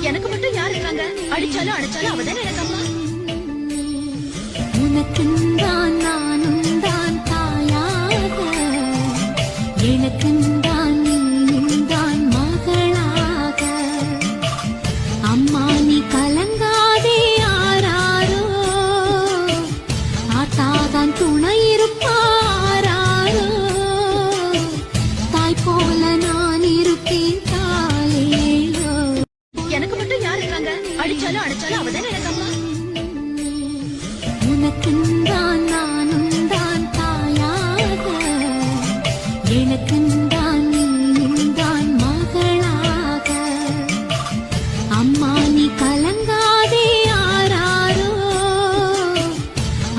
எனக்கு மட்டும் யார் இருக்காங்க? அடிச்சாலும் அடிச்சாலும் அவதானே எனக்கு அம்மா. உனக்குந்தான் நானும் தான் தாயாக, எனக்குந்தான் நீயும் தான் மகளாக. அம்மா நீ கலங்காதே ஆராரோ, ஆத்தாதான் துணை இருப்பாராரோ. தாய் போல நான் இருப்பேன் தாயேயோ. எனக்கு மட்டும் யார் இருக்காங்க? அடிச்சாலும் அடிச்சாலும் அவதானே எனக்கு அம்மா. உனக்குந்தான் நானும் தான் தாயாக, எனக்குந்தான் நீயும் தான் மகளாக. அம்மா நீ கலங்காதே ஆராரோ,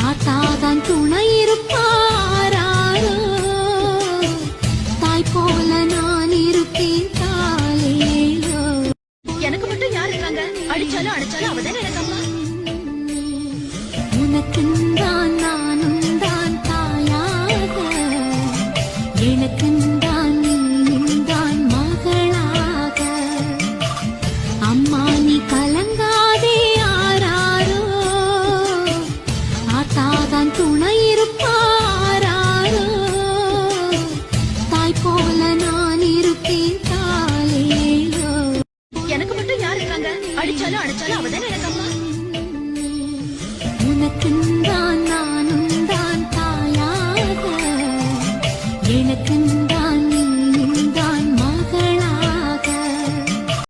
ஆத்தாதான் துணை இருப்பாராரோ. தாய் போல நான் இருப்பேன் தாயேயோ. எனக்கு மட்டும் யார் இருக்காங்க? அடிச்சாலும் அடிச்சாலும் அவதானே எனக்கு அம்மா. உனக்குந்தான் நானும் தான் தாயாக, எனக்குந்தான்